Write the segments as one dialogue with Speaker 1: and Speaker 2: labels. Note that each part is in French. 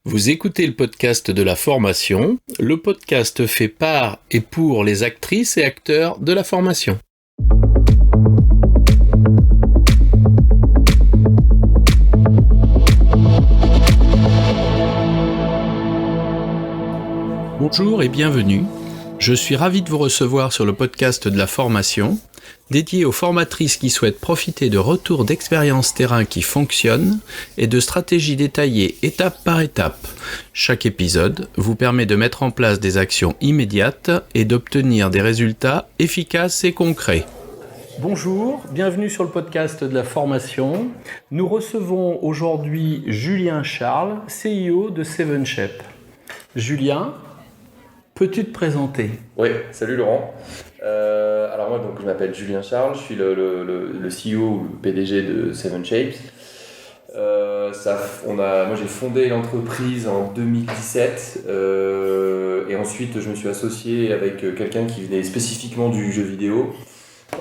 Speaker 1: Vous écoutez le podcast de la formation, le podcast fait par et pour les actrices et acteurs de la formation. Bonjour et bienvenue. Je suis ravi de vous recevoir sur le podcast de la formation, dédié aux formatrices qui souhaitent profiter de retours d'expériences terrain qui fonctionnent et de stratégies détaillées étape par étape. Chaque épisode vous permet de mettre en place des actions immédiates et d'obtenir des résultats efficaces et concrets. Bonjour, bienvenue sur le podcast de la formation. Nous recevons aujourd'hui Julien Charles, CEO de Seven Shape. Julien, peux-tu te présenter ?
Speaker 2: Oui, salut Laurent. Alors moi je m'appelle Julien Charles, je suis le CEO ou le PDG de Seven Shapes. Moi j'ai fondé l'entreprise en 2017 et ensuite je me suis associé avec quelqu'un qui venait spécifiquement du jeu vidéo.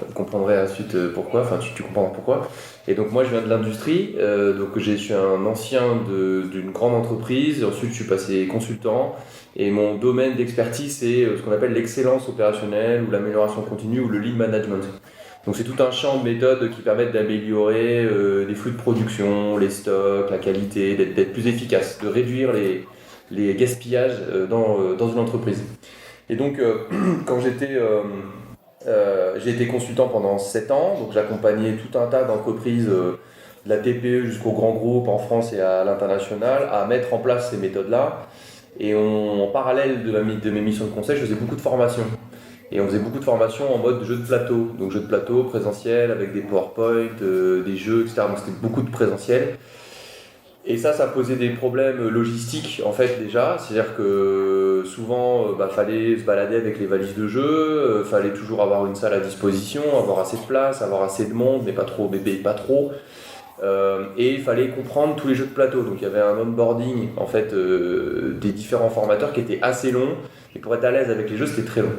Speaker 2: Vous comprendrez ensuite pourquoi, tu comprendras pourquoi. Et donc moi je viens de l'industrie, donc je suis un ancien d'une grande entreprise, ensuite je suis passé consultant et mon domaine d'expertise c'est ce qu'on appelle l'excellence opérationnelle ou l'amélioration continue ou le lean management. Donc c'est tout un champ de méthodes qui permettent d'améliorer les flux de production, les stocks, la qualité, d'être plus efficace, de réduire les gaspillages dans une entreprise. Et donc quand j'ai été consultant pendant 7 ans, donc j'accompagnais tout un tas d'entreprises, de la TPE jusqu'aux grands groupes en France et à l'international, à mettre en place ces méthodes-là. Et en parallèle de mes missions de conseil, je faisais beaucoup de formations. Et on faisait beaucoup de formations en mode jeu de plateau. Donc jeu de plateau, présentiel, avec des PowerPoint, des jeux, etc. Donc c'était beaucoup de présentiel. Et ça posait des problèmes logistiques en fait déjà, c'est-à-dire que souvent fallait se balader avec les valises de jeu, fallait toujours avoir une salle à disposition, avoir assez de place, avoir assez de monde, mais pas trop bébé, pas trop. Et il fallait comprendre tous les jeux de plateau, donc il y avait un onboarding en fait des différents formateurs qui était assez long, et pour être à l'aise avec les jeux c'était très long.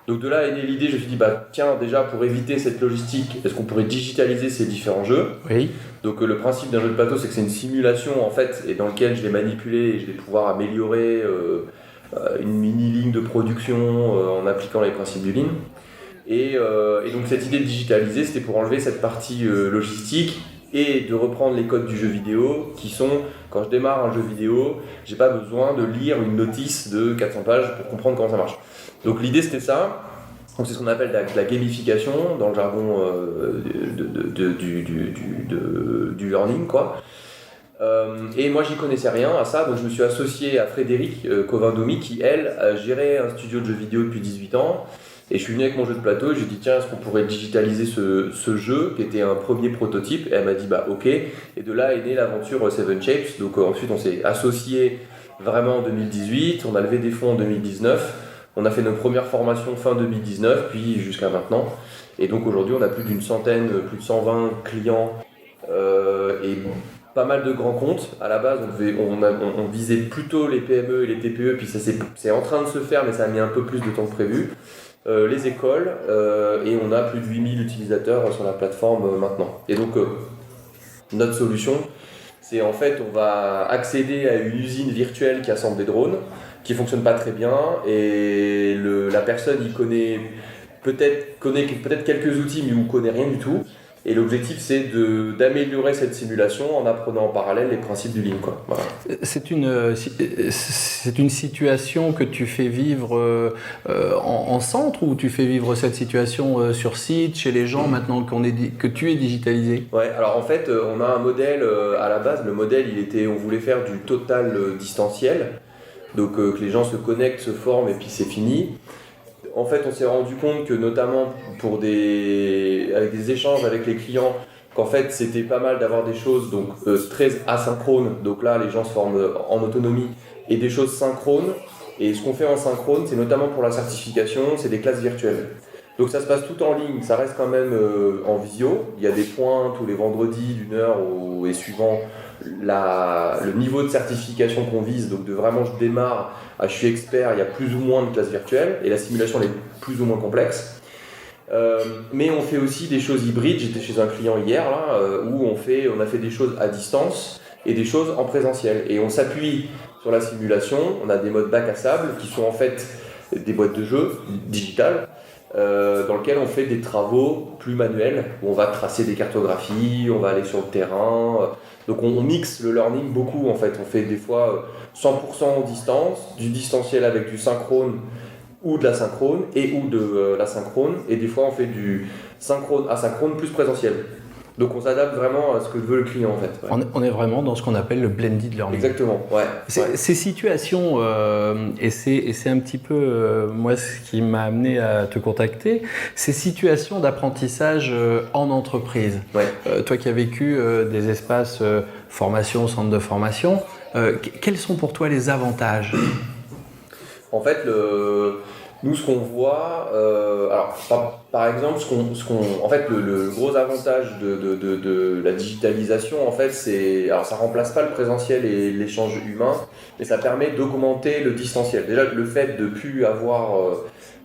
Speaker 2: Donc de là est née l'idée, je me suis dit tiens, déjà pour éviter cette logistique, est-ce qu'on pourrait digitaliser ces différents jeux ?
Speaker 1: Oui.
Speaker 2: Donc le principe d'un jeu de plateau c'est que c'est une simulation en fait, et dans lequel je vais manipuler et je vais pouvoir améliorer une mini ligne de production en appliquant les principes du lean. Et donc cette idée de digitaliser c'était pour enlever cette partie logistique et de reprendre les codes du jeu vidéo qui sont, quand je démarre un jeu vidéo, j'ai pas besoin de lire une notice de 400 pages pour comprendre comment ça marche. Donc l'idée c'était ça. Donc c'est ce qu'on appelle la gamification dans le jargon du learning quoi. Et moi j'y connaissais rien à ça, donc je me suis associé à Frédéric Covindomi qui elle gérait un studio de jeux vidéo depuis 18 ans. Et je suis venu avec mon jeu de plateau et j'ai dit tiens, est-ce qu'on pourrait digitaliser ce jeu qui était un premier prototype ? Et elle m'a dit ok. Et de là est née l'aventure Seven Shapes. Donc ensuite on s'est associé vraiment en 2018, on a levé des fonds en 2019, on a fait nos premières formations fin 2019 puis jusqu'à maintenant. Et donc aujourd'hui on a plus d'une centaine, plus de 120 clients et pas mal de grands comptes. À la base on visait plutôt les PME et les TPE, puis ça c'est en train de se faire mais ça a mis un peu plus de temps que prévu. Les écoles et on a plus de 8000 utilisateurs sur la plateforme maintenant. Et donc notre solution c'est en fait on va accéder à une usine virtuelle qui assemble des drones qui fonctionne pas très bien et la personne il connaît peut-être quelques outils mais il connaît rien du tout. Et l'objectif, c'est d'améliorer cette simulation en apprenant en parallèle les principes du lean, quoi. Voilà.
Speaker 1: C'est une situation que tu fais vivre en centre ou tu fais vivre cette situation sur site, chez les gens, maintenant que tu es digitalisé ?
Speaker 2: Ouais, alors en fait, on a un modèle à la base. Le modèle, on voulait faire du total distanciel. Donc que les gens se connectent, se forment et puis c'est fini. En fait, on s'est rendu compte que notamment avec des échanges avec les clients, qu'en fait c'était pas mal d'avoir des choses donc très asynchrones, donc là les gens se forment en autonomie, et des choses synchrones. Et ce qu'on fait en synchrone, c'est notamment pour la certification, c'est des classes virtuelles. Donc ça se passe tout en ligne, ça reste quand même en visio. Il y a des points tous les vendredis d'une heure et suivant le niveau de certification qu'on vise, donc de vraiment je démarre à je suis expert, il y a plus ou moins de classes virtuelles et la simulation elle est plus ou moins complexe. Mais on fait aussi des choses hybrides. J'étais chez un client hier là, où on a fait des choses à distance et des choses en présentiel. Et on s'appuie sur la simulation, on a des modes bac à sable qui sont en fait des boîtes de jeux digitales dans lesquelles on fait des travaux plus manuels, où on va tracer des cartographies, on va aller sur le terrain. Donc on mixe le learning beaucoup en fait, on fait des fois 100% en distance, du distanciel avec du synchrone ou de l'asynchrone ou de l'asynchrone, et des fois on fait du synchrone asynchrone plus présentiel. Donc on s'adapte vraiment à ce que veut le client en fait.
Speaker 1: Ouais. On est vraiment dans ce qu'on appelle le blended learning.
Speaker 2: Exactement, ouais.
Speaker 1: Ces situations, et c'est un petit peu moi ce qui m'a amené à te contacter, ces situations d'apprentissage en entreprise.
Speaker 2: Ouais.
Speaker 1: Toi qui as vécu des espaces formation, centre de formation, quels sont pour toi les avantages ?
Speaker 2: En fait, nous, ce qu'on voit, par exemple, en fait, le gros avantage de la digitalisation, en fait, ça remplace pas le présentiel et l'échange humain, mais ça permet d'augmenter le distanciel. Déjà, le fait de plus avoir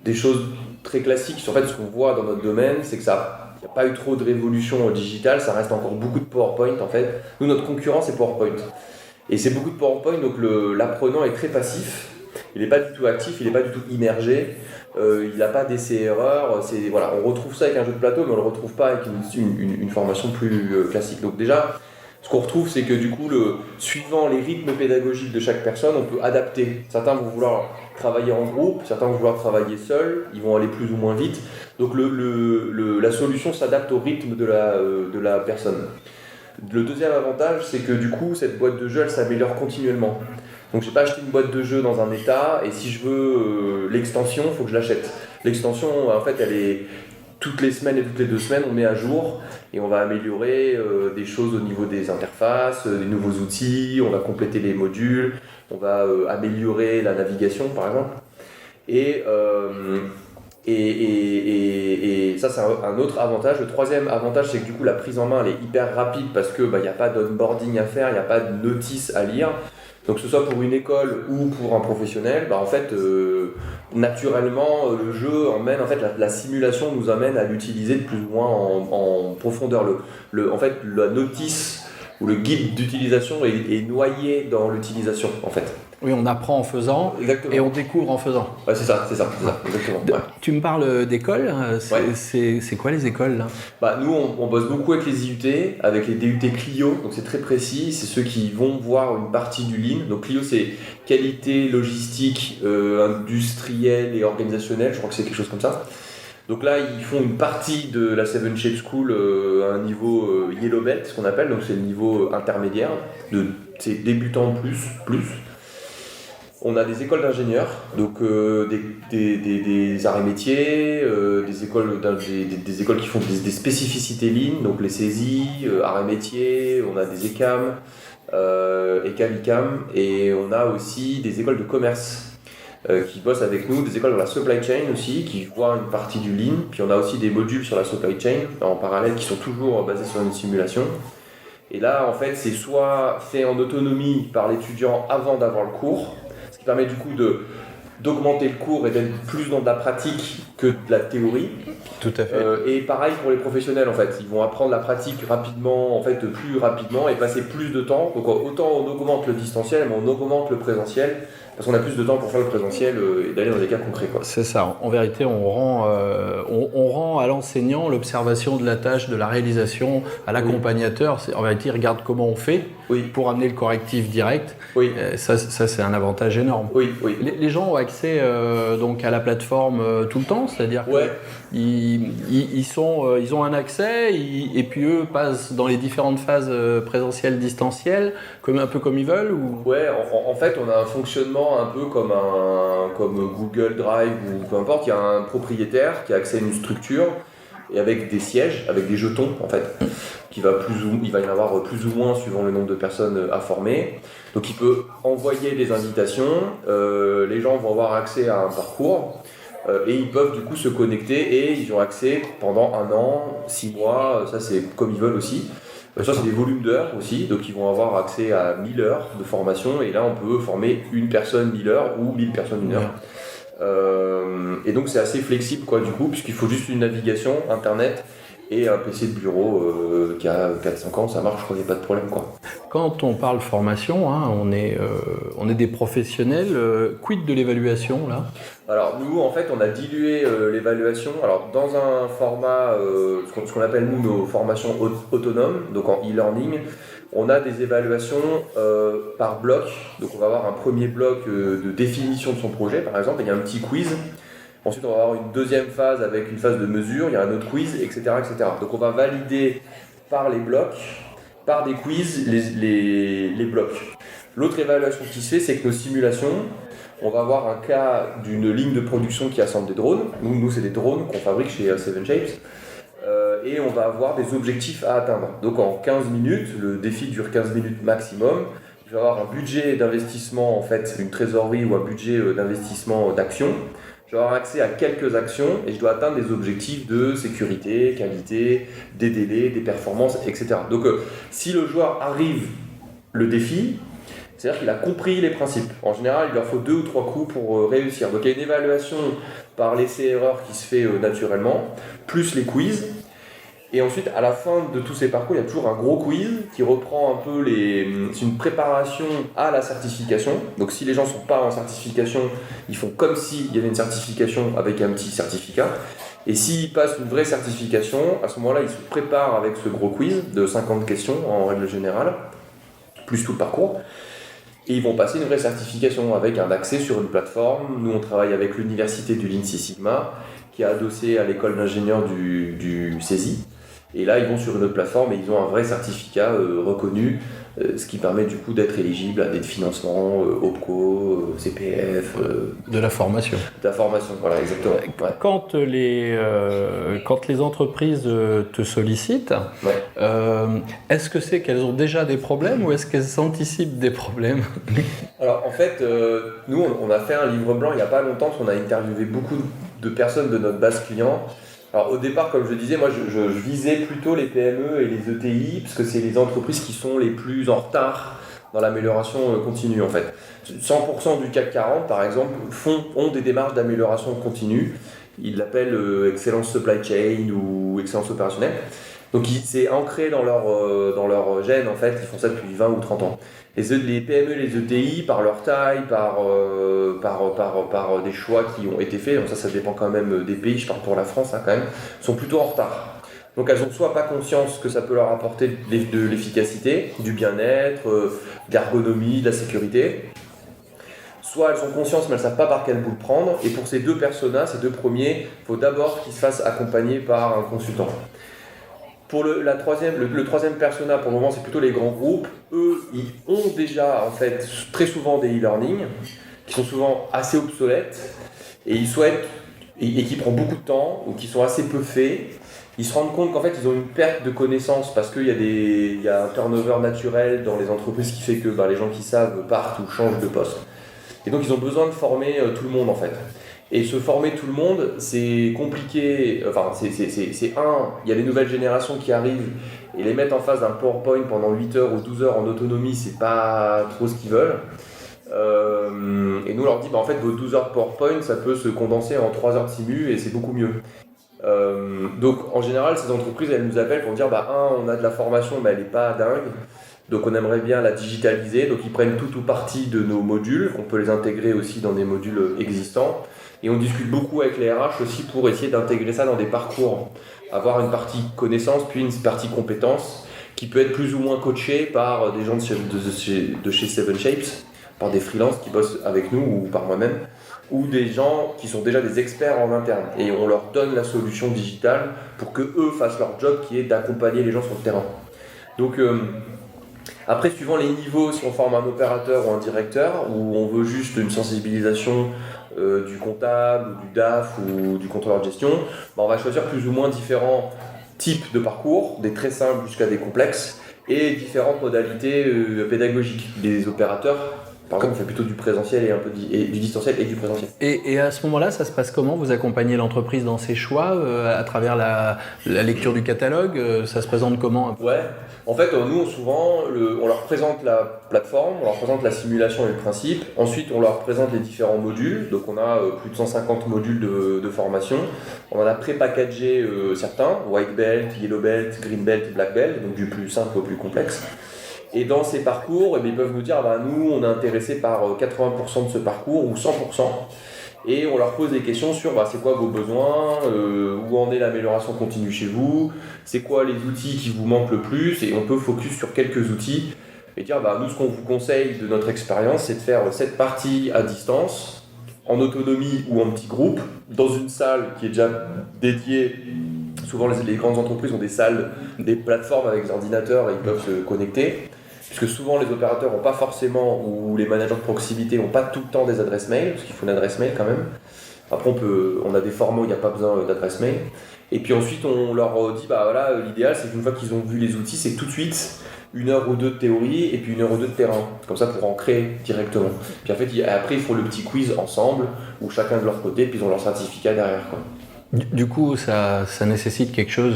Speaker 2: des choses très classiques, en fait, ce qu'on voit dans notre domaine, c'est que ça n'y a pas eu trop de révolution digitale, ça reste encore beaucoup de PowerPoint, en fait. Nous, notre concurrent, c'est PowerPoint. Et c'est beaucoup de PowerPoint, donc l'apprenant est très passif. Il n'est pas du tout actif, il n'est pas du tout immergé, il n'a pas d'essai-erreur. Voilà, on retrouve ça avec un jeu de plateau, mais on ne le retrouve pas avec une formation plus classique. Donc déjà, ce qu'on retrouve, c'est que du coup, suivant les rythmes pédagogiques de chaque personne, on peut adapter. Certains vont vouloir travailler en groupe, certains vont vouloir travailler seuls, ils vont aller plus ou moins vite. Donc la solution s'adapte au rythme de la personne. Le deuxième avantage, c'est que du coup, cette boîte de jeu, elle s'améliore continuellement. Donc je n'ai pas acheté une boîte de jeu dans un état, et si je veux l'extension, il faut que je l'achète. L'extension, en fait, elle est toutes les semaines et toutes les 2 semaines, on met à jour et on va améliorer des choses au niveau des interfaces, des nouveaux outils, on va compléter les modules, on va améliorer la navigation par exemple. Et ça, c'est un autre avantage. Le troisième avantage, c'est que du coup, la prise en main, elle est hyper rapide parce qu'il n'y a pas d'onboarding à faire, il n'y a pas de notice à lire. Donc que ce soit pour une école ou pour un professionnel, en fait, naturellement, le jeu emmène, en fait, la simulation nous amène à l'utiliser de plus ou moins en profondeur. En fait, la notice ou le guide d'utilisation est noyé dans l'utilisation, en fait.
Speaker 1: Oui, on apprend en faisant.
Speaker 2: Exactement.
Speaker 1: Et on découvre en faisant.
Speaker 2: Ouais, c'est ça, exactement. Ouais.
Speaker 1: Tu me parles d'écoles,
Speaker 2: Ouais.
Speaker 1: C'est quoi les écoles là ?
Speaker 2: Nous, on bosse beaucoup avec les IUT, avec les DUT Clio, donc c'est très précis, c'est ceux qui vont voir une partie du Lean. Donc Clio, c'est qualité, logistique, industrielle et organisationnelle, je crois que c'est quelque chose comme ça. Donc là, ils font une partie de la Seven Shape School à un niveau Yellow Belt, ce qu'on appelle, donc c'est le niveau intermédiaire, c'est débutant plus. On a des écoles d'ingénieurs, donc des arts et métiers, des écoles qui font des spécificités Lean, donc les saisies, arts et métiers, on a des ECAM, ICAM, et on a aussi des écoles de commerce qui bossent avec nous, des écoles dans la supply chain aussi, qui voient une partie du Lean, puis on a aussi des modules sur la supply chain en parallèle qui sont toujours basés sur une simulation. Et là, en fait, c'est soit fait en autonomie par l'étudiant avant d'avoir le cours, ce qui permet du coup d'augmenter le cours et d'être plus dans de la pratique que de la théorie.
Speaker 1: Tout à fait.
Speaker 2: Et pareil pour les professionnels en fait, ils vont apprendre la pratique rapidement, en fait plus rapidement et passer plus de temps. Donc autant on augmente le distanciel, mais on augmente le présentiel parce qu'on a plus de temps pour faire le présentiel et d'aller dans des cas concrets, quoi.
Speaker 1: C'est ça. En vérité, on rend à l'enseignant l'observation de la tâche, de la réalisation, à l'accompagnateur. En vérité, il regarde comment on fait pour amener le correctif direct.
Speaker 2: Oui.
Speaker 1: Ça, c'est un avantage énorme.
Speaker 2: Oui.
Speaker 1: Les gens ont accès donc à la plateforme tout le temps, c'est-à-dire qu'ils ont un accès et puis eux passent dans les différentes phases présentielles, distancielles, un peu comme ils veulent ou...
Speaker 2: Ouais, en fait, on a un fonctionnement un peu comme Google Drive ou peu importe. Il y a un propriétaire qui a accès à une structure et avec des sièges, avec des jetons en fait, il va y en avoir plus ou moins suivant le nombre de personnes à former. Donc il peut envoyer des invitations, les gens vont avoir accès à un parcours et ils peuvent du coup se connecter et ils ont accès pendant 1 an, 6 mois, ça c'est comme ils veulent aussi. Ça c'est des volumes d'heures aussi, donc ils vont avoir accès à 1000 heures de formation et là on peut former une personne 1000 heures ou 1000 personnes 1 heure. Et donc c'est assez flexible quoi du coup, puisqu'il faut juste une navigation internet et un PC de bureau qui a 4-5 ans, ça marche, je crois qu'il n'y a pas de problème, quoi.
Speaker 1: Quand on parle formation, hein, on est des professionnels. Quid de l'évaluation là?
Speaker 2: Alors nous, en fait, on a dilué l'évaluation. Alors dans un format, ce qu'on appelle nous nos formations autonomes, donc en e-learning, on a des évaluations par bloc. Donc on va avoir un premier bloc de définition de son projet, par exemple, et il y a un petit quiz. Ensuite, on va avoir une deuxième phase avec une phase de mesure, il y a un autre quiz, etc., etc. Donc on va valider par les blocs, par des quiz, les blocs. L'autre évaluation qui se fait, c'est que nos simulations, on va avoir un cas d'une ligne de production qui assemble des drones. Nous c'est des drones qu'on fabrique chez Seven Shapes. Et on va avoir des objectifs à atteindre. Donc en 15 minutes, le défi dure 15 minutes maximum. Je vais avoir un budget d'investissement, en fait, une trésorerie ou un budget d'investissement d'action. Je vais avoir accès à quelques actions et je dois atteindre des objectifs de sécurité, qualité, des délais, des performances, etc. Donc si le joueur arrive le défi, c'est-à-dire qu'il a compris les principes. En général, il leur faut 2 ou 3 coups pour réussir. Donc il y a une évaluation par l'essai-erreur qui se fait naturellement, plus les quiz. Et ensuite, à la fin de tous ces parcours, il y a toujours un gros quiz qui reprend un peu c'est une préparation à la certification. Donc si les gens ne sont pas en certification, ils font comme s'il y avait une certification avec un petit certificat. Et s'ils passent une vraie certification, à ce moment-là, ils se préparent avec ce gros quiz de 50 questions en règle générale, plus tout le parcours. Et ils vont passer une vraie certification avec un accès sur une plateforme. Nous, on travaille avec l'université du Lean Six Sigma, qui est adossée à l'école d'ingénieurs du CESI. Et là, ils vont sur une autre plateforme et ils ont un vrai certificat reconnu, ce qui permet du coup d'être éligible à des financements OPCO, CPF.
Speaker 1: De la formation.
Speaker 2: De la formation, voilà, exactement. Ouais.
Speaker 1: Quand les entreprises te sollicitent,
Speaker 2: ouais.
Speaker 1: Est-ce que c'est qu'elles ont déjà des problèmes ou est-ce qu'elles anticipent des problèmes?
Speaker 2: Alors en fait, nous, on a fait un livre blanc il n'y a pas longtemps, parce qu'on a interviewé beaucoup de personnes de notre base client. Alors au départ, comme je disais, moi je visais plutôt les PME et les ETI, parce que c'est les entreprises qui sont les plus en retard dans l'amélioration continue en fait. 100% du CAC 40 par exemple ont des démarches d'amélioration continue. Ils l'appellent excellence supply chain ou excellence opérationnelle. Donc c'est ancré dans leur gène en fait, ils font ça depuis 20 ou 30 ans. Les PME et les ETI, par leur taille, par des choix qui ont été faits, donc ça dépend quand même des pays, je parle pour la France quand même, sont plutôt en retard. Donc elles n'ont soit pas conscience que ça peut leur apporter de l'efficacité, du bien-être, de l'ergonomie, de la sécurité, soit elles ont conscience mais elles ne savent pas par quel bout le prendre, et pour ces deux personas, ces deux premiers, il faut d'abord qu'ils se fassent accompagner par un consultant. Pour le troisième persona, pour le moment, c'est plutôt les grands groupes. Eux, ils ont déjà, en fait, très souvent des e-learning, qui sont souvent assez obsolètes, et ils souhaitent, et qui prend beaucoup de temps, ou qui sont assez peu faits. Ils se rendent compte qu'en fait, ils ont une perte de connaissances, parce qu'il y a un turnover naturel dans les entreprises qui fait que les gens qui savent partent ou changent de poste. Et donc, ils ont besoin de former tout le monde, en fait. Et se former tout le monde, c'est compliqué. Enfin, il y a les nouvelles générations qui arrivent et les mettre en face d'un PowerPoint pendant 8 heures ou 12 heures en autonomie, c'est pas trop ce qu'ils veulent. Et nous, on leur dit, en fait, vos 12 heures de PowerPoint, ça peut se condenser en 3 heures de simu et c'est beaucoup mieux. Donc, en général, ces entreprises, elles nous appellent pour dire, on a de la formation, mais elle n'est pas dingue. Donc, on aimerait bien la digitaliser. Donc, ils prennent tout ou partie de nos modules. On peut les intégrer aussi dans des modules existants. Et on discute beaucoup avec les RH aussi pour essayer d'intégrer ça dans des parcours. Avoir une partie connaissance, puis une partie compétence, qui peut être plus ou moins coachée par des gens de chez Seven Shapes, par des freelances qui bossent avec nous ou par moi-même, ou des gens qui sont déjà des experts en interne. Et on leur donne la solution digitale pour qu'eux fassent leur job qui est d'accompagner les gens sur le terrain. Donc, après, suivant les niveaux, si on forme un opérateur ou un directeur, ou on veut juste une sensibilisation du comptable, ou du DAF ou du contrôleur de gestion, on va choisir plus ou moins différents types de parcours, des très simples jusqu'à des complexes, et différentes modalités pédagogiques. Les opérateurs Par exemple, on fait plutôt du présentiel et un peu du distanciel et du présentiel.
Speaker 1: Et à ce moment-là, ça se passe comment? Vous accompagnez l'entreprise dans ses choix à travers la lecture du catalogue? Ça se présente comment?
Speaker 2: Ouais, en fait, nous, souvent, on leur présente la plateforme, on leur présente la simulation et le principe. Ensuite, on leur présente les différents modules. Donc, on a plus de 150 modules de formation. On en a pré-packagé certains, white belt, yellow belt, green belt et black belt, donc du plus simple au plus complexe. Et dans ces parcours, ils peuvent nous dire, nous, on est intéressé par 80% de ce parcours ou 100%. Et on leur pose des questions sur c'est quoi vos besoins, où en est l'amélioration continue chez vous, c'est quoi les outils qui vous manquent le plus, et on peut focus sur quelques outils et dire nous, ce qu'on vous conseille de notre expérience, c'est de faire cette partie à distance, en autonomie ou en petit groupe, dans une salle qui est déjà dédiée. Souvent, les grandes entreprises ont des salles, des plateformes avec des ordinateurs et ils peuvent se connecter. Puisque souvent, les opérateurs n'ont pas forcément, ou les managers de proximité n'ont pas tout le temps des adresses mail, parce qu'il faut une adresse mail quand même. Après, on a des formats où il n'y a pas besoin d'adresse mail. Et puis ensuite, on leur dit, l'idéal, c'est qu'une fois qu'ils ont vu les outils, c'est tout de suite 1 heure ou 2 de théorie et puis 1 heure ou 2 de terrain. Comme ça, pour ancrer directement. Puis en fait, après, ils font le petit quiz ensemble, ou chacun de leur côté, puis ils ont leur certificat derrière, quoi.
Speaker 1: Du coup, ça nécessite quelque chose,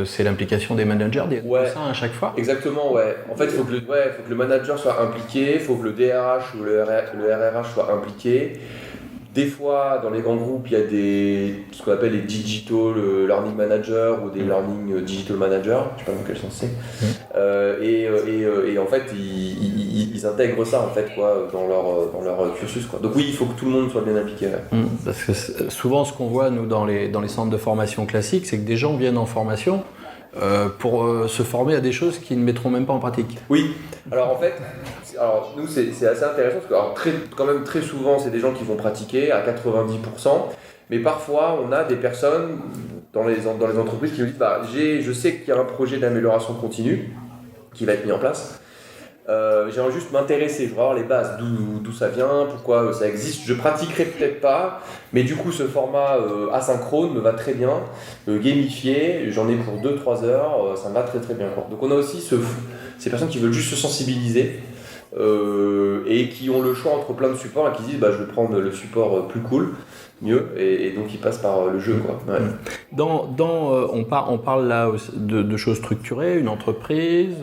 Speaker 1: c'est l'implication des managers ça à chaque fois?
Speaker 2: Exactement, ouais. En fait, il faut que le manager soit impliqué, il faut que le DRH ou le RRH soit impliqué. Des fois, dans les grands groupes, il y a ce qu'on appelle les digital learning managers ou des learning digital managers, je ne sais pas dans quel sens c'est. Et en fait, ils intègrent ça en fait, quoi, dans leur cursus, quoi. Donc oui, il faut que tout le monde soit bien impliqué. Ouais.
Speaker 1: Parce que souvent, ce qu'on voit nous dans les centres de formation classiques, c'est que des gens viennent en formation pour se former à des choses qu'ils ne mettront même pas en pratique.
Speaker 2: Oui, alors en fait, nous c'est assez intéressant parce que quand même très souvent c'est des gens qui vont pratiquer à 90%, mais parfois on a des personnes dans les entreprises qui nous disent je sais qu'il y a un projet d'amélioration continue qui va être mis en place. J'aimerais juste m'intéresser, je voudrais avoir les bases, d'où ça vient, pourquoi ça existe. Je pratiquerai peut-être pas, mais du coup ce format asynchrone me va très bien, gamifié, j'en ai pour 2-3 heures, ça me va très très bien, quoi. Donc on a aussi ces personnes qui veulent juste se sensibiliser et qui ont le choix entre plein de supports et qui disent je vais prendre le support plus cool, mieux, et donc ils passent par le jeu, quoi. Ouais.
Speaker 1: On parle là de choses structurées, une entreprise,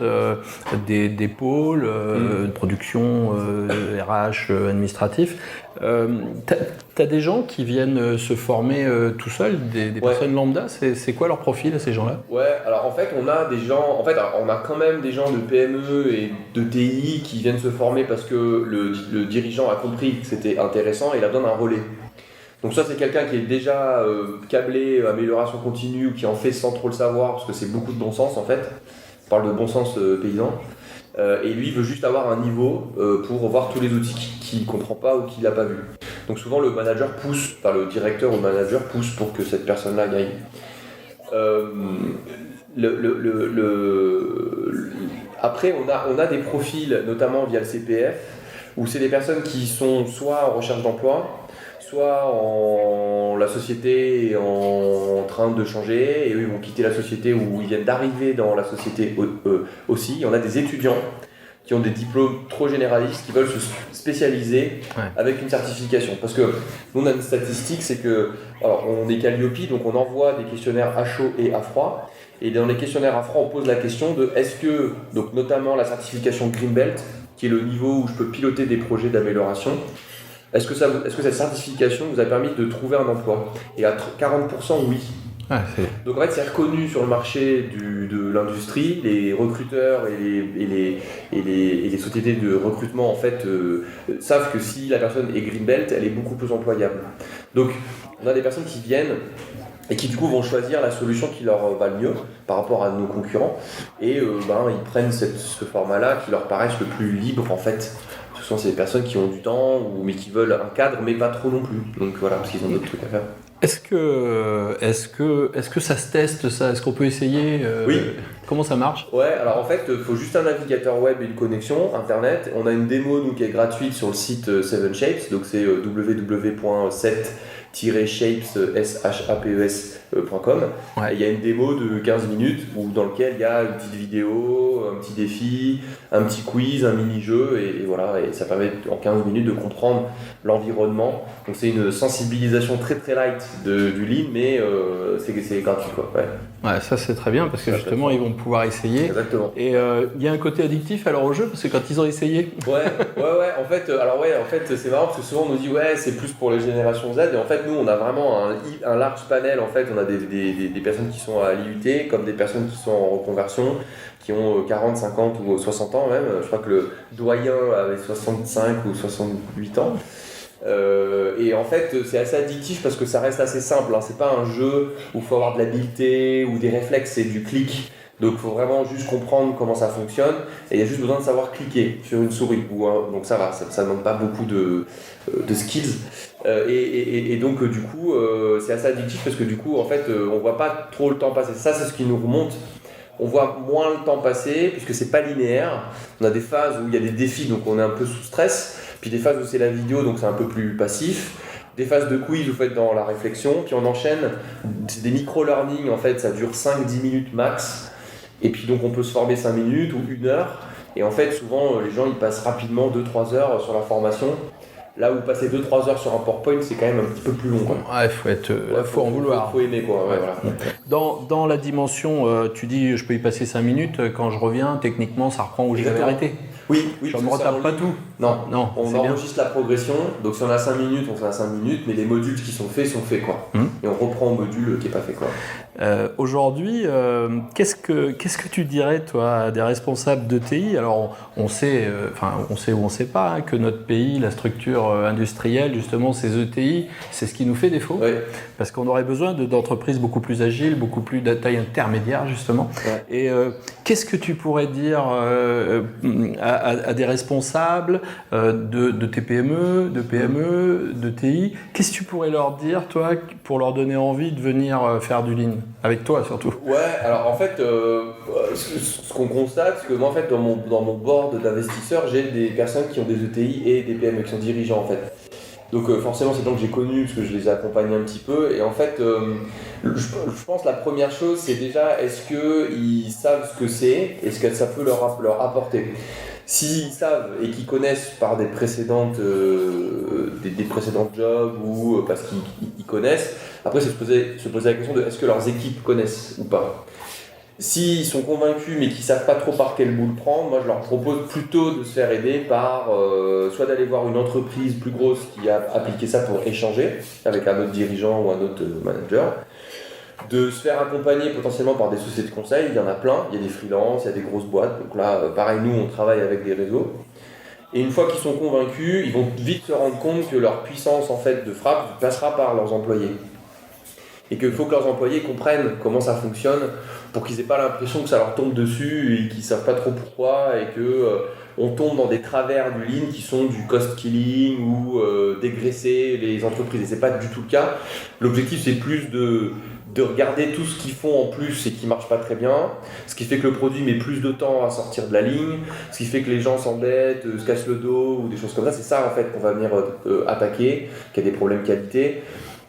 Speaker 1: des pôles, de production, RH, administratif. T'as des gens qui viennent se former tout seuls, des personnes lambda, c'est quoi leur profil, ces gens-là?
Speaker 2: Ouais, alors en fait on a quand même des gens de PME et de TI qui viennent se former parce que le dirigeant a compris que c'était intéressant et il a besoin d'un relais. Donc ça c'est quelqu'un qui est déjà câblé amélioration continue ou qui en fait sans trop le savoir parce que c'est beaucoup de bon sens en fait. On parle de bon sens paysan. Et lui il veut juste avoir un niveau pour voir tous les outils qu'il ne comprend pas ou qu'il n'a pas vu. Donc souvent le manager pousse, le directeur ou le manager pousse pour que cette personne-là gagne. Après on a des profils, notamment via le CPF, où c'est des personnes qui sont soit en recherche d'emploi, soit la société est en train de changer et eux ils vont quitter la société ou ils viennent d'arriver dans la société aussi. On a des étudiants qui ont des diplômes trop généralistes qui veulent se spécialiser avec une certification. Parce que nous on a une statistique, c'est que on est Calliope, donc on envoie des questionnaires à chaud et à froid. Et dans les questionnaires à froid, on pose la question de est-ce que, donc notamment la certification Green Belt, qui est le niveau où je peux piloter des projets d'amélioration, est-ce que cette certification vous a permis de trouver un emploi? Et à 40%, oui. Donc en fait, c'est reconnu sur le marché de l'industrie. Les recruteurs et les sociétés de recrutement en fait savent que si la personne est Green Belt, elle est beaucoup plus employable. Donc on a des personnes qui viennent et qui du coup vont choisir la solution qui leur va le mieux par rapport à nos concurrents et ils prennent ce format-là qui leur paraisse le plus libre en fait. Ce sont ces personnes qui ont du temps mais qui veulent un cadre mais pas trop non plus. Donc voilà, parce qu'ils ont d'autres trucs à faire.
Speaker 1: Est-ce que ça se teste ça? Est-ce qu'on peut essayer
Speaker 2: Oui,
Speaker 1: Comment ça marche?
Speaker 2: Ouais, alors en fait, il faut juste un navigateur web et une connexion internet. On a une démo nous, qui est gratuite sur le site 7shapes, donc c'est www.7-shapes.com.
Speaker 1: Ouais.
Speaker 2: Il y a une démo de 15 minutes dans lequel il y a une petite vidéo, un petit défi, un petit quiz, un mini-jeu, et voilà, et ça permet en 15 minutes de comprendre l'environnement. Donc c'est une sensibilisation très très light du lean, mais c'est gratuit quoi. Ouais.
Speaker 1: Ouais, ça c'est très bien parce que justement ils vont pouvoir essayer.
Speaker 2: Exactement.
Speaker 1: Et il y a un côté addictif alors au jeu parce que quand ils ont essayé.
Speaker 2: Ouais. En fait, c'est marrant parce que souvent on nous dit ouais c'est plus pour les générations Z, et en fait nous on a vraiment un large panel. En fait on a des personnes qui sont à l'IUT comme des personnes qui sont en reconversion, qui ont 40, 50 ou 60 ans même. Je crois que le doyen avait 65 ou 68 ans. Et en fait c'est assez addictif parce que ça reste assez simple, hein. C'est pas un jeu où il faut avoir de l'habileté ou des réflexes, c'est du clic. Donc il faut vraiment juste comprendre comment ça fonctionne, et il y a juste besoin de savoir cliquer sur une souris. Donc ça va, ça ne demande pas beaucoup de skills. Et donc du coup c'est assez addictif parce que du coup en fait on voit pas trop le temps passer. Ça c'est ce qui nous remonte. On voit moins le temps passer puisque c'est pas linéaire. On a des phases où il y a des défis, donc on est un peu sous stress. Puis des phases où c'est la vidéo, donc c'est un peu plus passif. Des phases de quiz où vous faites dans la réflexion. Puis on enchaîne. C'est des micro-learning, en fait, ça dure 5-10 minutes max. Et puis donc on peut se former 5 minutes ou 1 heure. Et en fait, souvent, les gens ils passent rapidement 2-3 heures sur la formation. Là où passer 2-3 heures sur un PowerPoint, c'est quand même un petit peu plus long, quoi.
Speaker 1: Ouais, faut en vouloir.
Speaker 2: Faut aimer, quoi. Ouais, voilà.
Speaker 1: Dans la dimension, tu dis je peux y passer 5 minutes, quand je reviens, techniquement ça reprend où j'avais arrêté.
Speaker 2: Oui,
Speaker 1: je ne me retape pas tout.
Speaker 2: Non,
Speaker 1: c'est
Speaker 2: on enregistre la progression, donc si on a 5 minutes, on fait à 5 minutes, mais les modules qui sont faits quoi. Et on reprend au module qui n'est pas fait, quoi.
Speaker 1: Aujourd'hui, qu'est-ce que tu dirais, toi, à des responsables d'ETI? Alors, on sait ou on ne sait pas, hein, que notre pays, la structure industrielle, justement, ces ETI, c'est ce qui nous fait défaut.
Speaker 2: Ouais.
Speaker 1: Parce qu'on aurait besoin d'entreprises beaucoup plus agiles, beaucoup plus de taille intermédiaire, justement.
Speaker 2: Ouais.
Speaker 1: Et qu'est-ce que tu pourrais dire à des responsables de TPME, de PME, de TI? Qu'est-ce que tu pourrais leur dire, toi, pour leur donner envie de venir faire du lean? Avec toi, surtout.
Speaker 2: Ouais, alors en fait, ce qu'on constate, c'est que moi, en fait, dans mon board d'investisseurs, j'ai des personnes qui ont des ETI et des PME, qui sont dirigeants, en fait. Donc forcément, c'est des gens que j'ai connus, parce que je les ai accompagnés un petit peu. Et en fait, je pense que la première chose, c'est déjà, est-ce qu'ils savent ce que c'est, et ce que ça peut leur apporter. S'ils savent et qu'ils connaissent par des précédents jobs ou parce qu'ils connaissent, après c'est se poser la question de est-ce que leurs équipes connaissent ou pas. S'ils sont convaincus mais qu'ils ne savent pas trop par quel bout le prendre, moi je leur propose plutôt de se faire aider par soit d'aller voir une entreprise plus grosse qui a appliqué ça pour échanger avec un autre dirigeant ou un autre manager, de se faire accompagner potentiellement par des sociétés de conseil. Il y en a plein, il y a des freelances, il y a des grosses boîtes, donc là pareil, nous on travaille avec des réseaux, et une fois qu'ils sont convaincus, ils vont vite se rendre compte que leur puissance en fait de frappe passera par leurs employés, et qu'il faut que leurs employés comprennent comment ça fonctionne pour qu'ils n'aient pas l'impression que ça leur tombe dessus et qu'ils ne savent pas trop pourquoi, et que on tombe dans des travers du lean qui sont du cost killing ou dégraisser les entreprises, et c'est pas du tout le cas. L'objectif c'est plus de regarder tout ce qu'ils font en plus et qui marche pas très bien, ce qui fait que le produit met plus de temps à sortir de la ligne, ce qui fait que les gens s'embêtent, se cassent le dos ou des choses comme ça. C'est ça en fait qu'on va venir attaquer, qu'il y a des problèmes qualité.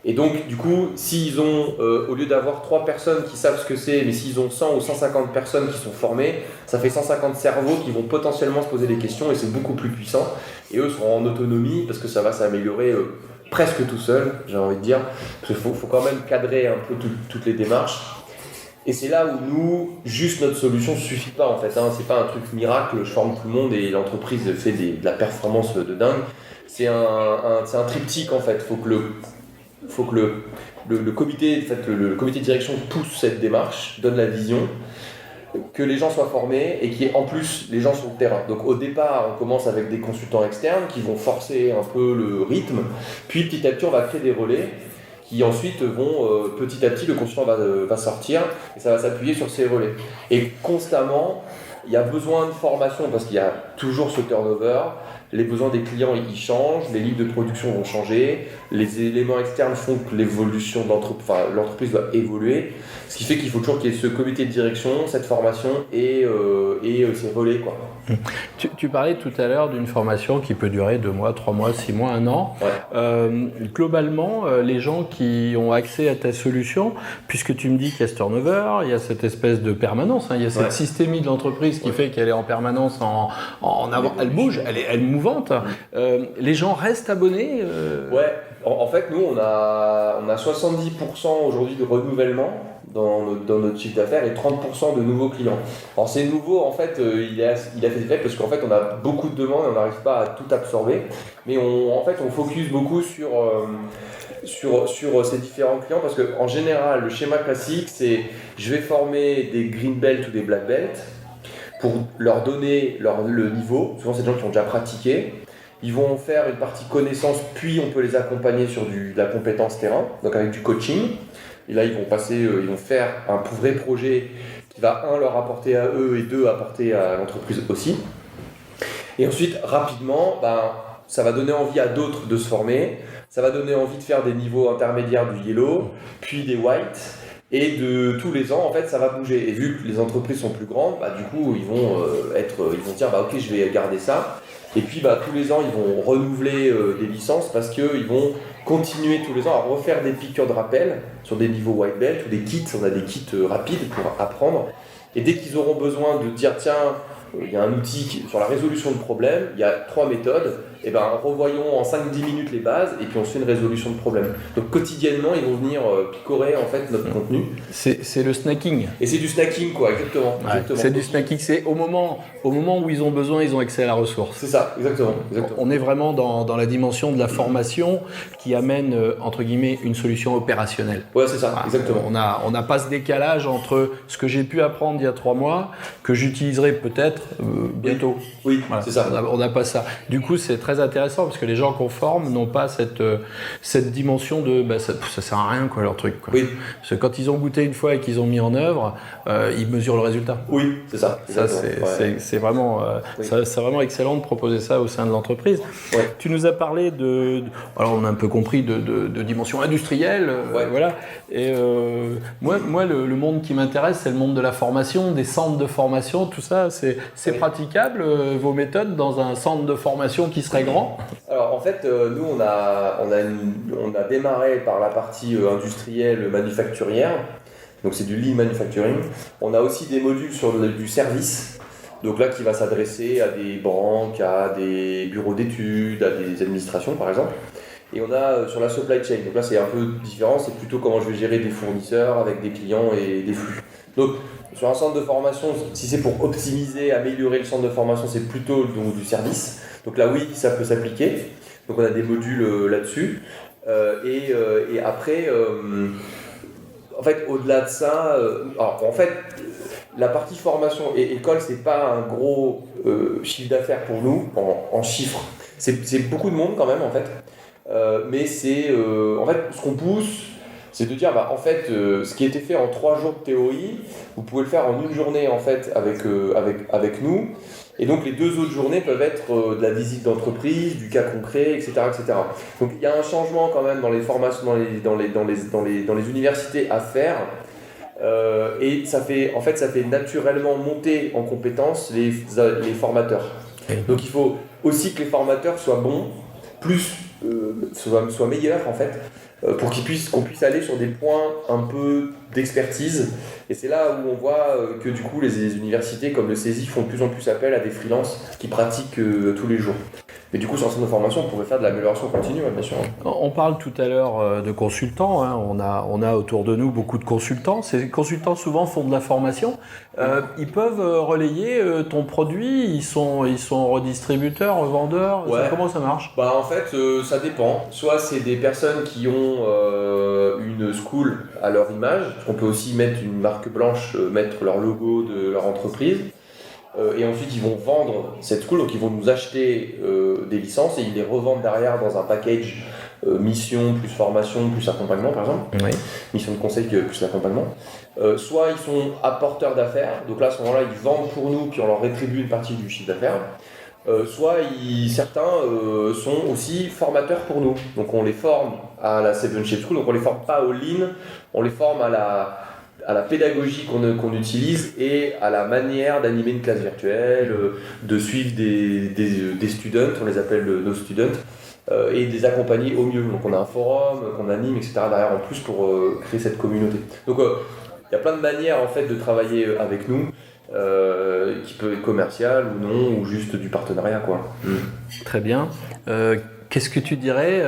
Speaker 2: Et donc du coup, s'ils ont, au lieu d'avoir 3 personnes qui savent ce que c'est, mais s'ils ont 100 ou 150 personnes qui sont formées, ça fait 150 cerveaux qui vont potentiellement se poser des questions, et c'est beaucoup plus puissant. Et eux seront en autonomie parce que ça va s'améliorer presque tout seul, j'ai envie de dire, parce qu'il faut quand même cadrer un peu toutes les démarches. Et c'est là où nous, juste notre solution ne suffit pas en fait, hein. C'est pas un truc miracle, je forme tout le monde et l'entreprise fait de la performance de dingue. C'est un triptyque en fait. Faut que le comité, en fait, le comité de direction pousse cette démarche, donne la vision, que les gens soient formés et qu'il y ait en plus les gens sur le terrain. Donc au départ, on commence avec des consultants externes qui vont forcer un peu le rythme, puis petit à petit on va créer des relais qui ensuite vont, petit à petit, le consultant va sortir et ça va s'appuyer sur ces relais. Et constamment, il y a besoin de formation parce qu'il y a toujours ce turnover, les besoins des clients ils changent, les lignes de production vont changer, les éléments externes font que l'évolution de l'entreprise doit évoluer, ce qui fait qu'il faut toujours qu'il y ait ce comité de direction, cette formation et ces relais, quoi.
Speaker 1: Tu parlais tout à l'heure d'une formation qui peut durer 2 mois, 3 mois, 6 mois, 1 an.
Speaker 2: Ouais.
Speaker 1: Globalement, les gens qui ont accès à ta solution, puisque tu me dis qu'il y a ce turnover, il y a cette espèce de permanence, il y a cette systémie de l'entreprise qui fait qu'elle est en permanence en avant, elle bouge, elle est mouvante. Les gens restent abonnés
Speaker 2: Ouais, en fait, nous, on a 70% aujourd'hui de renouvellement dans notre chiffre d'affaires et 30% de nouveaux clients. Alors c'est nouveau, en fait, il a fait effet parce qu'en fait on a beaucoup de demandes et on n'arrive pas à tout absorber, mais on focus beaucoup sur ces différents clients parce qu'en général le schéma classique c'est je vais former des green belt ou des black belt pour leur donner le niveau, souvent c'est des gens qui ont déjà pratiqué. Ils vont faire une partie connaissance, puis on peut les accompagner sur de la compétence terrain, donc avec du coaching. Et là, ils vont faire un vrai projet qui va, leur apporter à eux et 2, apporter à l'entreprise aussi. Et ensuite, rapidement, ça va donner envie à d'autres de se former. Ça va donner envie de faire des niveaux intermédiaires du yellow, puis des white. Et de tous les ans, en fait, ça va bouger. Et vu que les entreprises sont plus grandes, du coup, ils vont dire, ok, je vais garder ça. Et puis tous les ans, ils vont renouveler des licences parce qu'ils vont continuer tous les ans à refaire des piqûres de rappel sur des niveaux white belt ou des kits. On a des kits rapides pour apprendre. Et dès qu'ils auront besoin de dire, tiens, il y a un outil sur la résolution de problème, il y a 3 méthodes, et revoyons en 5-10 minutes les bases et puis on se fait une résolution de problème. Donc quotidiennement, ils vont venir picorer en fait notre contenu.
Speaker 1: C'est le snacking.
Speaker 2: Et c'est du snacking, quoi, exactement.
Speaker 1: C'est du snacking, c'est au moment où ils ont besoin, ils ont accès à la ressource.
Speaker 2: C'est ça, exactement.
Speaker 1: On est vraiment dans la dimension de la formation qui amène, entre guillemets, une solution opérationnelle.
Speaker 2: Ouais, c'est ça, exactement.
Speaker 1: On n'a pas ce décalage entre ce que j'ai pu apprendre il y a 3 mois, que j'utiliserai peut-être bientôt.
Speaker 2: Oui, c'est ça.
Speaker 1: On n'a pas ça. Du coup, c'est très intéressant parce que les gens qu'on forme n'ont pas cette dimension de ça sert à rien, quoi, leur truc, quoi.
Speaker 2: Oui.
Speaker 1: Parce que quand ils ont goûté une fois et qu'ils ont mis en œuvre, ils mesurent le résultat.
Speaker 2: Oui, c'est ça.
Speaker 1: Ça, c'est vraiment, c'est vraiment excellent de proposer ça au sein de l'entreprise.
Speaker 2: Ouais.
Speaker 1: Tu nous as parlé alors on a un peu compris de dimension industrielle, voilà. Et moi, le monde qui m'intéresse, c'est le monde de la formation, des centres de formation, tout ça. C'est praticable, vos méthodes, dans un centre de formation qui serait grand?
Speaker 2: Alors en fait, nous on a démarré par la partie industrielle manufacturière, donc c'est du lean manufacturing. On a aussi des modules sur du service, donc là qui va s'adresser à des banques, à des bureaux d'études, à des administrations par exemple. Et on a sur la supply chain, donc là c'est un peu différent, c'est plutôt comment je vais gérer des fournisseurs avec des clients et des flux. Donc sur un centre de formation, si c'est pour optimiser, améliorer le centre de formation, c'est plutôt donc, du service. Donc là oui, ça peut s'appliquer. Donc on a des modules là-dessus. Et après, en fait, au-delà de ça, en fait, la partie formation et école, c'est pas un gros chiffre d'affaires pour nous en chiffres. C'est beaucoup de monde quand même en fait. Mais c'est en fait ce qu'on pousse, c'est de dire en fait ce qui était fait en 3 jours de théorie, vous pouvez le faire en 1 journée en fait avec nous. Et donc les 2 autres journées peuvent être de la visite d'entreprise, du cas concret, etc., etc. Donc il y a un changement quand même dans les formations, dans les universités à faire. Et ça fait naturellement monter en compétences les formateurs. Donc il faut aussi que les formateurs soient bons, soient meilleurs en fait, pour qu'on puisse aller sur des points un peu d'expertise. Et c'est là où on voit que du coup les universités comme le CESI font de plus en plus appel à des freelances qui pratiquent tous les jours. Mais du coup sur un centre de formation on pourrait faire de l'amélioration continue, bien sûr.
Speaker 1: On parle tout à l'heure de consultants, on a autour de nous beaucoup de consultants. Ces consultants souvent font de la formation. Ils peuvent relayer ton produit, ils sont redistributeurs, revendeurs,
Speaker 2: ouais.
Speaker 1: Comment ça marche?
Speaker 2: En fait ça dépend. Soit c'est des personnes qui ont une school à leur image, on peut aussi mettre une marque blanche, mettre leur logo de leur entreprise. Et ensuite ils vont vendre cette school, donc ils vont nous acheter des licences et ils les revendent derrière dans un package mission plus formation plus accompagnement par exemple.
Speaker 1: Oui.
Speaker 2: Mission de conseil plus accompagnement. Soit ils sont apporteurs d'affaires, donc là à ce moment-là ils vendent pour nous puis on leur rétribue une partie du chiffre d'affaires. Soit certains sont aussi formateurs pour nous. Donc on les forme à la Seven Shape School, donc on les forme pas au Lean, on les forme à la pédagogie qu'on utilise et à la manière d'animer une classe virtuelle, de suivre des students, on les appelle nos students, et de les accompagner au mieux. Donc on a un forum qu'on anime, etc. derrière en plus pour créer cette communauté. Donc il y a plein de manières en fait de travailler avec nous. Qui peut être commercial ou non, ou juste du partenariat, quoi.
Speaker 1: Très bien. Qu'est-ce que tu dirais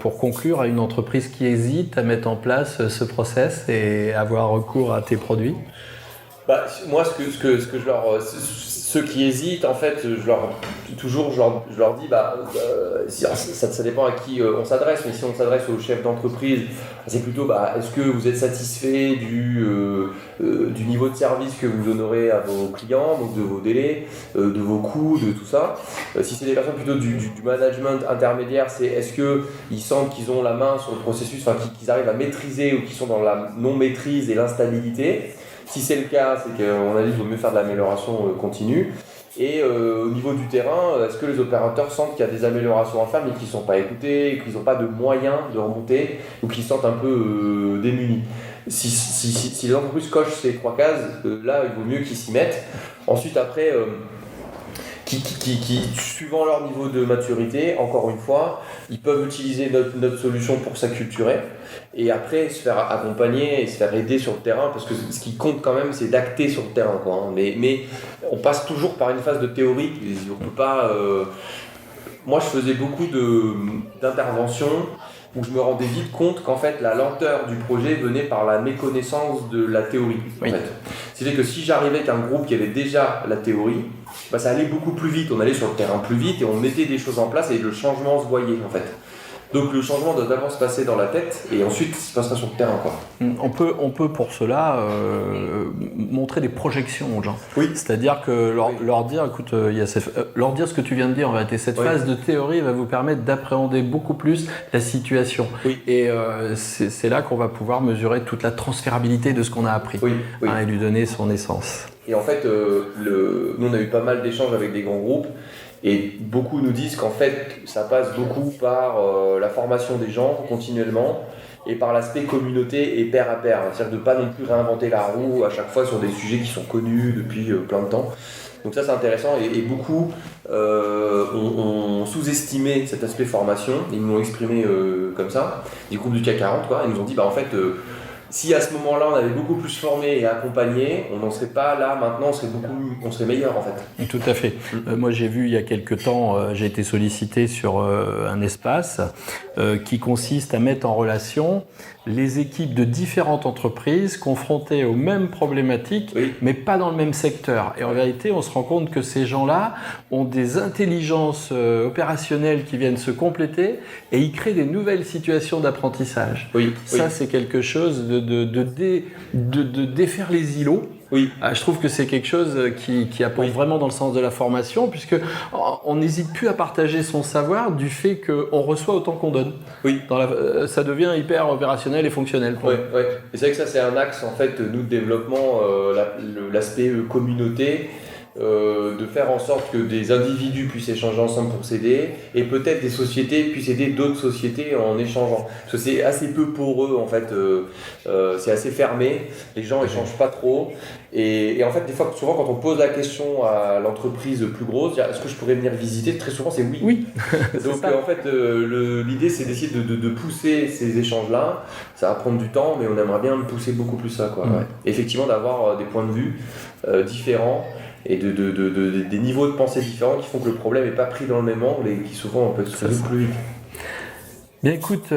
Speaker 1: pour conclure à une entreprise qui hésite à mettre en place ce process et avoir recours à tes produits?
Speaker 2: Moi, ceux qui hésitent, en fait, je leur dis, ça dépend à qui on s'adresse, mais si on s'adresse aux chefs d'entreprise, c'est plutôt, est-ce que vous êtes satisfait du niveau de service que vous honorez à vos clients, donc de vos délais, de vos coûts, de tout ça. Si c'est des personnes plutôt du management intermédiaire, c'est est-ce qu'ils sentent qu'ils ont la main sur le processus, enfin qu'ils arrivent à maîtriser ou qu'ils sont dans la non-maîtrise et l'instabilité. Si c'est le cas, c'est qu'on a dit qu'il vaut mieux faire de l'amélioration continue. Et au niveau du terrain, est-ce que les opérateurs sentent qu'il y a des améliorations à faire mais qu'ils ne sont pas écoutés, qu'ils n'ont pas de moyens de remonter ou qu'ils se sentent un peu démunis? Si les entreprises cochent ces 3 cases, là il vaut mieux qu'ils s'y mettent. Ensuite après, suivant leur niveau de maturité, encore une fois, ils peuvent utiliser notre solution pour s'acculturer et après se faire accompagner et se faire aider sur le terrain, parce que ce qui compte quand même, c'est d'acter sur le terrain, quoi, hein. Mais on passe toujours par une phase de théorie. On peut pas. Moi, je faisais beaucoup d'interventions où je me rendais vite compte qu'en fait la lenteur du projet venait par la méconnaissance de la théorie.
Speaker 1: Oui.
Speaker 2: En fait. C'est-à-dire que si j'arrivais avec un groupe qui avait déjà la théorie, ça allait beaucoup plus vite, on allait sur le terrain plus vite et on mettait des choses en place et le changement se voyait en fait. Donc le changement doit d'abord se passer dans la tête et ensuite il se passera sur le terrain, quoi.
Speaker 1: On peut pour cela montrer des projections aux gens.
Speaker 2: Oui.
Speaker 1: C'est-à-dire que leur dire, écoute, leur dire ce que tu viens de dire en réalité. Cette phase de théorie va vous permettre d'appréhender beaucoup plus la situation.
Speaker 2: Oui.
Speaker 1: Et c'est là qu'on va pouvoir mesurer toute la transférabilité de ce qu'on a appris, et lui donner son essence.
Speaker 2: Et en fait, nous on a eu pas mal d'échanges avec des grands groupes. Et beaucoup nous disent qu'en fait, ça passe beaucoup par la formation des gens continuellement et par l'aspect communauté et pair à pair. C'est-à-dire de ne pas non plus réinventer la roue à chaque fois sur des sujets qui sont connus depuis plein de temps. Donc ça, c'est intéressant et beaucoup ont sous-estimé cet aspect formation. Ils nous l'ont exprimé comme ça, des groupes du CAC 40, quoi. Ils nous ont dit, en fait, si à ce moment-là, on avait beaucoup plus formé et accompagné, on n'en serait pas là. Maintenant, on serait meilleur en fait.
Speaker 1: Tout à fait. Moi, j'ai vu il y a quelques temps, j'ai été sollicité sur un espace qui consiste à mettre en relation les équipes de différentes entreprises confrontées aux mêmes problématiques, mais pas dans le même secteur. Et en vérité, on se rend compte que ces gens-là ont des intelligences opérationnelles qui viennent se compléter et ils créent des nouvelles situations d'apprentissage. Ça, c'est quelque chose de défaire les îlots. Je trouve que c'est quelque chose qui apporte vraiment dans le sens de la formation, puisque on n'hésite plus à partager son savoir du fait qu'on reçoit autant qu'on donne. Ça devient hyper opérationnel et fonctionnel.
Speaker 2: Et c'est vrai que ça, c'est un axe en fait, nous, de développement, l'aspect communauté. De faire en sorte que des individus puissent échanger ensemble pour s'aider et peut-être des sociétés puissent aider d'autres sociétés en échangeant, parce que c'est assez peu poreux en fait, c'est assez fermé, les gens échangent pas trop et en fait souvent quand on pose la question à l'entreprise plus grosse, est-ce que je pourrais venir visiter, très souvent c'est oui. Donc en fait l'idée c'est d'essayer de pousser ces échanges là, ça va prendre du temps mais on aimerait bien pousser beaucoup plus ça, quoi. Effectivement d'avoir des points de vue différents et des niveaux de pensée différents qui font que le problème n'est pas pris dans le même angle et qui souvent peut se résoudre plus vite.
Speaker 1: Bien écoute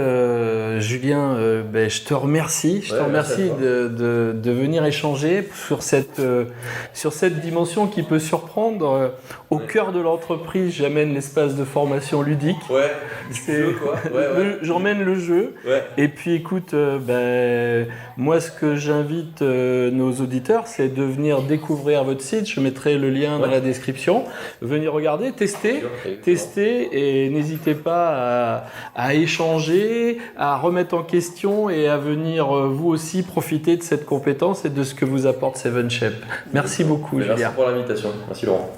Speaker 1: Julien, je te remercie. Je te remercie de venir échanger sur cette dimension qui peut surprendre. Au cœur de l'entreprise, j'amène l'espace de formation ludique. J'emmène le jeu. Et puis écoute, moi ce que j'invite nos auditeurs, c'est de venir découvrir votre site. Je mettrai le lien dans la description. Venir regarder, tester et n'hésitez pas à échanger, à remettre en question et à venir vous aussi profiter de cette compétence et de ce que vous apporte Seven Shape. Merci beaucoup, Julien.
Speaker 2: Merci pour l'invitation. Merci Laurent.